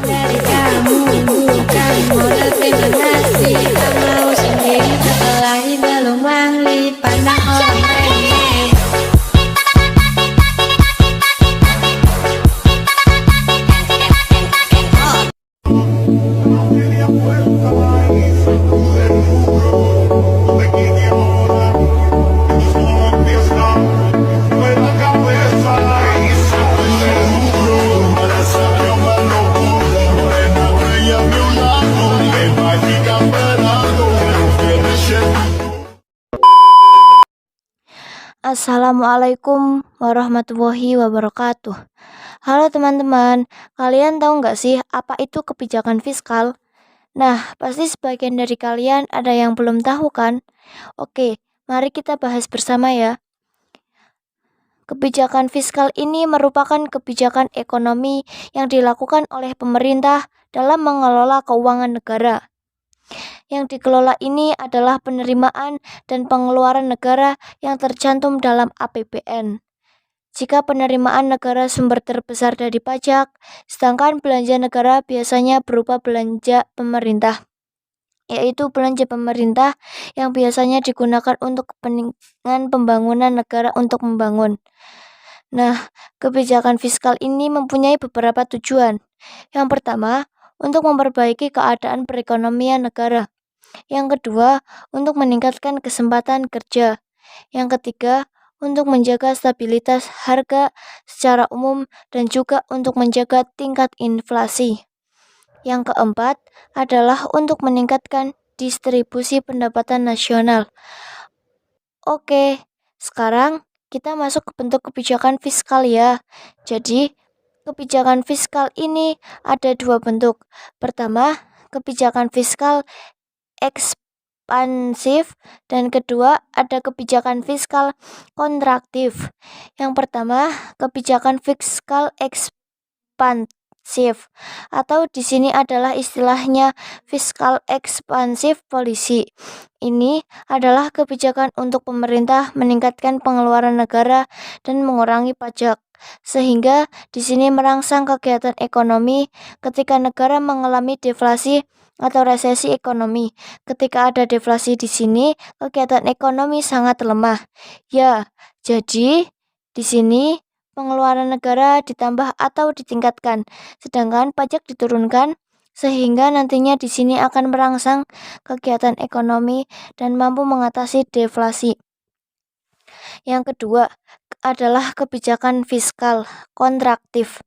dari kamu, bukan modal terima kasih. Tak mau sendiri berkelahi belum ahli, pandang orang remeh. Assalamualaikum warahmatullahi wabarakatuh. Halo teman-teman, kalian tahu nggak sih apa itu kebijakan fiskal? Nah, pasti sebagian dari kalian ada yang belum tahu kan? Oke, mari kita bahas bersama ya. Kebijakan fiskal ini merupakan kebijakan ekonomi yang dilakukan oleh pemerintah dalam mengelola keuangan negara. Yang dikelola ini adalah penerimaan dan pengeluaran negara yang tercantum dalam APBN. Jika penerimaan negara sumber terbesar dari pajak, sedangkan belanja negara biasanya berupa belanja pemerintah, yaitu belanja pemerintah yang biasanya digunakan untuk kepentingan pembangunan negara untuk membangun. Nah, kebijakan fiskal ini mempunyai beberapa tujuan. Yang pertama, untuk memperbaiki keadaan perekonomian negara. Yang kedua, untuk meningkatkan kesempatan kerja. Yang ketiga, untuk menjaga stabilitas harga secara umum dan juga untuk menjaga tingkat inflasi. Yang keempat adalah untuk meningkatkan distribusi pendapatan nasional. Oke, sekarang kita masuk ke bentuk kebijakan fiskal ya. Jadi, kebijakan fiskal ini ada dua bentuk. Pertama, kebijakan fiskal ekspansif, dan kedua ada kebijakan fiskal kontraktif. Yang pertama, kebijakan fiskal ekspansif atau di sini adalah istilahnya fiskal ekspansif policy. Ini adalah kebijakan untuk pemerintah meningkatkan pengeluaran negara dan mengurangi pajak, sehingga di sini merangsang kegiatan ekonomi ketika negara mengalami deflasi atau resesi ekonomi. Ketika ada deflasi di sini, kegiatan ekonomi sangat lemah. Ya, jadi di sini pengeluaran negara ditambah atau ditingkatkan, sedangkan pajak diturunkan sehingga nantinya di sini akan merangsang kegiatan ekonomi dan mampu mengatasi deflasi. Yang kedua adalah kebijakan fiskal kontraktif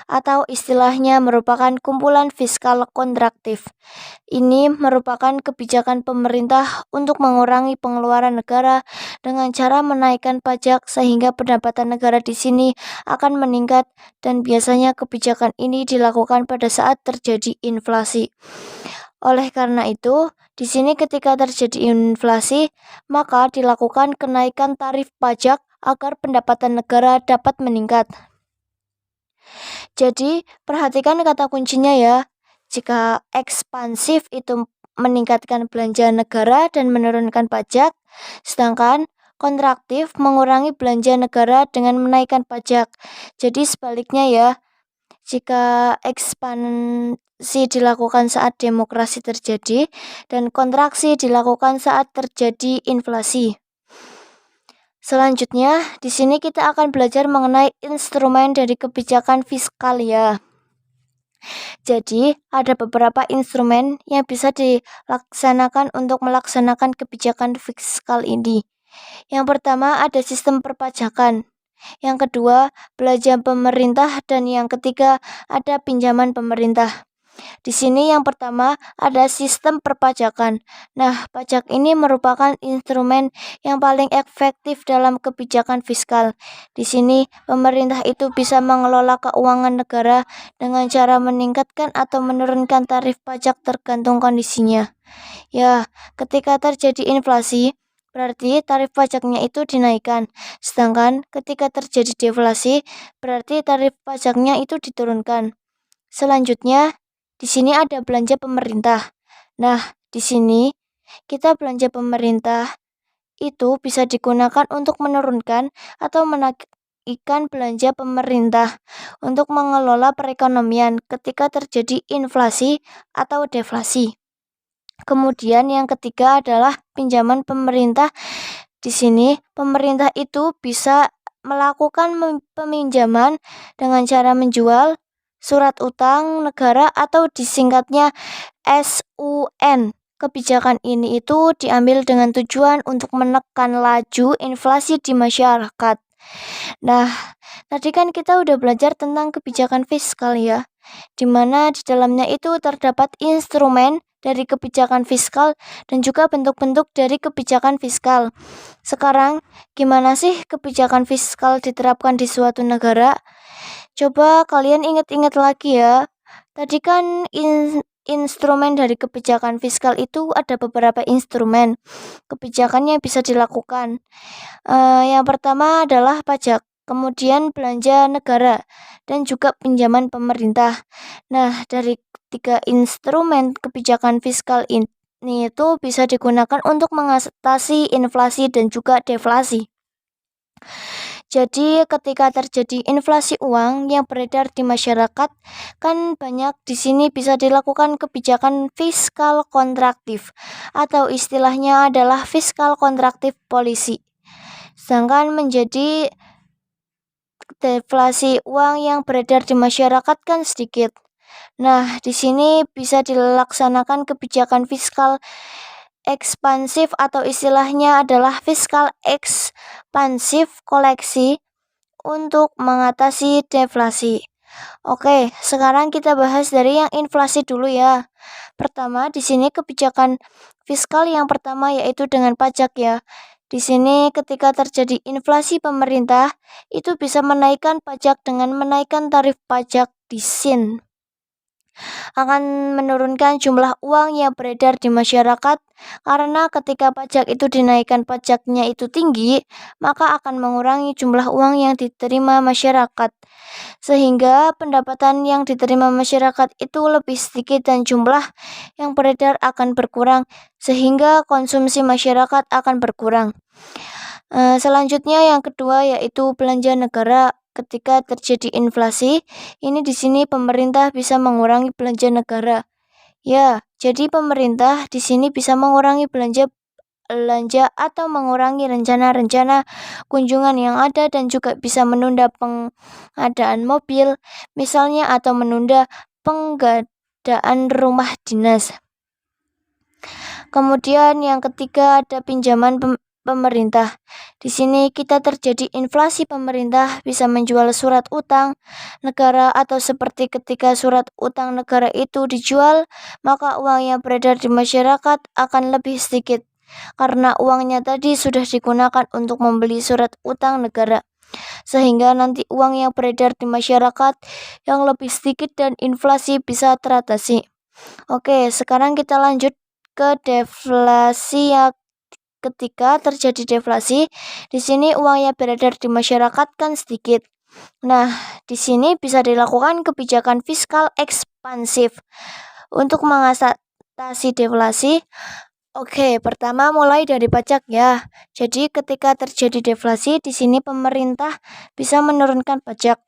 atau istilahnya merupakan kumpulan fiskal kontraktif. Ini merupakan kebijakan pemerintah untuk mengurangi pengeluaran negara dengan cara menaikkan pajak sehingga pendapatan negara di sini akan meningkat, dan biasanya kebijakan ini dilakukan pada saat terjadi inflasi. Oleh karena itu, di sini ketika terjadi inflasi, maka dilakukan kenaikan tarif pajak agar pendapatan negara dapat meningkat. Jadi, perhatikan kata kuncinya ya. Jika ekspansif itu meningkatkan belanja negara dan menurunkan pajak, sedangkan kontraktif mengurangi belanja negara dengan menaikkan pajak. Jadi sebaliknya ya, jika ekspansi dilakukan saat demokrasi terjadi dan kontraksi dilakukan saat terjadi inflasi. Selanjutnya, di sini kita akan belajar mengenai instrumen dari kebijakan fiskal ya. Jadi, ada beberapa instrumen yang bisa dilaksanakan untuk melaksanakan kebijakan fiskal ini. Yang pertama ada sistem perpajakan. Yang kedua, belanja pemerintah, dan yang ketiga ada pinjaman pemerintah. Di sini yang pertama ada sistem perpajakan. Nah, pajak ini merupakan instrumen yang paling efektif dalam kebijakan fiskal. Di sini pemerintah itu bisa mengelola keuangan negara dengan cara meningkatkan atau menurunkan tarif pajak tergantung kondisinya. Ya, ketika terjadi inflasi, berarti tarif pajaknya itu dinaikkan. Sedangkan ketika terjadi deflasi, berarti tarif pajaknya itu diturunkan. Selanjutnya, di sini ada belanja pemerintah. Nah, di sini kita belanja pemerintah itu bisa digunakan untuk menurunkan atau menaikkan belanja pemerintah untuk mengelola perekonomian ketika terjadi inflasi atau deflasi. Kemudian yang ketiga adalah pinjaman pemerintah. Di sini pemerintah itu bisa melakukan peminjaman dengan cara menjual surat utang negara atau disingkatnya SUN. Kebijakan ini itu diambil dengan tujuan untuk menekan laju inflasi di masyarakat. Nah, tadi kan kita udah belajar tentang kebijakan fiskal ya, di mana di dalamnya itu terdapat instrumen dari kebijakan fiskal dan juga bentuk-bentuk dari kebijakan fiskal. Sekarang, gimana sih kebijakan fiskal diterapkan di suatu negara? Coba kalian ingat-ingat lagi ya. Tadi kan instrumen dari kebijakan fiskal itu ada beberapa instrumen kebijakan yang bisa dilakukan. Yang pertama adalah pajak, kemudian belanja negara, dan juga pinjaman pemerintah. Nah, dari tiga instrumen kebijakan fiskal ini itu bisa digunakan untuk mengatasi inflasi dan juga deflasi. Jadi ketika terjadi inflasi uang yang beredar di masyarakat, kan banyak di sini bisa dilakukan kebijakan fiskal kontraktif atau istilahnya adalah fiskal kontraktif polisi. Sedangkan menjadi deflasi uang yang beredar di masyarakat kan sedikit. Nah, di sini bisa dilaksanakan kebijakan fiskal ekspansif atau istilahnya adalah fiskal ekspansif koleksi untuk mengatasi deflasi. Oke, sekarang kita bahas dari yang inflasi dulu ya. Pertama, di sini kebijakan fiskal yang pertama yaitu dengan pajak ya. Di sini ketika terjadi inflasi pemerintah itu bisa menaikkan pajak dengan menaikkan tarif pajak di SIN. Akan menurunkan jumlah uang yang beredar di masyarakat karena ketika pajak itu dinaikkan pajaknya itu tinggi, maka akan mengurangi jumlah uang yang diterima masyarakat. Sehingga pendapatan yang diterima masyarakat itu lebih sedikit dan jumlah yang beredar akan berkurang sehingga konsumsi masyarakat akan berkurang. Selanjutnya yang kedua yaitu belanja negara. Ketika terjadi inflasi, ini di sini pemerintah bisa mengurangi belanja negara. Ya, jadi pemerintah di sini bisa mengurangi belanja atau mengurangi rencana-rencana kunjungan yang ada dan juga bisa menunda pengadaan mobil, misalnya atau menunda pengadaan rumah dinas. Kemudian yang ketiga ada pinjaman pemerintah. Di sini kita terjadi inflasi pemerintah bisa menjual surat utang negara atau seperti ketika surat utang negara itu dijual, maka uang yang beredar di masyarakat akan lebih sedikit karena uangnya tadi sudah digunakan untuk membeli surat utang negara. Sehingga nanti uang yang beredar di masyarakat yang lebih sedikit dan inflasi bisa teratasi. Oke, sekarang kita lanjut ke deflasi yang ketika terjadi deflasi, di sini uang yang beredar di masyarakat kan sedikit. Nah, di sini bisa dilakukan kebijakan fiskal ekspansif untuk mengatasi deflasi. Oke, pertama mulai dari pajak ya. Jadi ketika terjadi deflasi, di sini pemerintah bisa menurunkan pajak.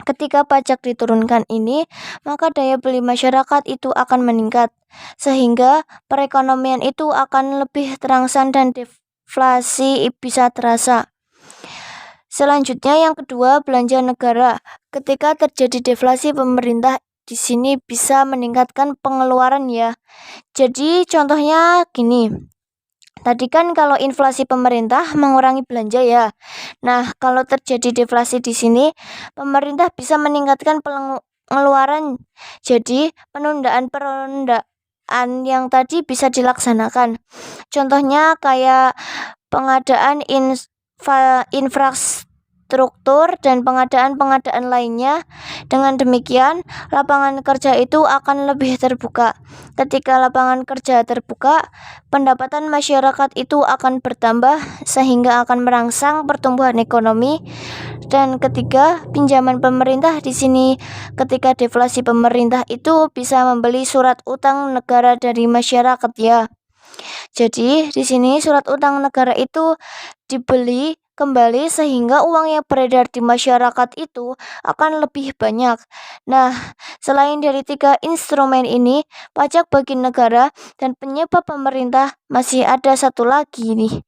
Ketika pajak diturunkan ini, maka daya beli masyarakat itu akan meningkat, sehingga perekonomian itu akan lebih terangsang dan deflasi bisa terasa. Selanjutnya yang kedua, belanja negara. Ketika terjadi deflasi, pemerintah di sini bisa meningkatkan pengeluaran ya. Jadi contohnya gini. Tadi kan kalau inflasi pemerintah mengurangi belanja ya. Nah, kalau terjadi deflasi di sini, pemerintah bisa meningkatkan pengeluaran. Jadi, penundaan yang tadi bisa dilaksanakan. Contohnya kayak pengadaan infrastruktur dan pengadaan lainnya. Dengan demikian, lapangan kerja itu akan lebih terbuka. Ketika lapangan kerja terbuka, pendapatan masyarakat itu akan bertambah sehingga akan merangsang pertumbuhan ekonomi. Dan ketiga, pinjaman pemerintah di sini ketika deflasi pemerintah itu bisa membeli surat utang negara dari masyarakat ya. Jadi di sini surat utang negara itu dibeli kembali sehingga uang yang beredar di masyarakat itu akan lebih banyak. Nah, selain dari 3 instrumen ini, pajak bagi negara dan penyebab pemerintah, masih ada satu lagi nih,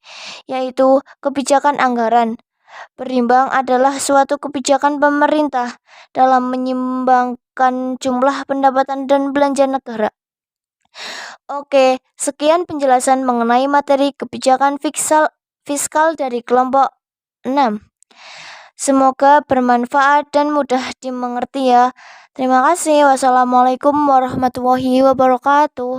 yaitu kebijakan anggaran. Berimbang adalah suatu kebijakan pemerintah dalam menyeimbangkan jumlah pendapatan dan belanja negara. Oke, sekian penjelasan mengenai materi kebijakan fiskal dari kelompok 6. Semoga bermanfaat dan mudah dimengerti ya. Terima kasih. Wassalamualaikum warahmatullahi wabarakatuh.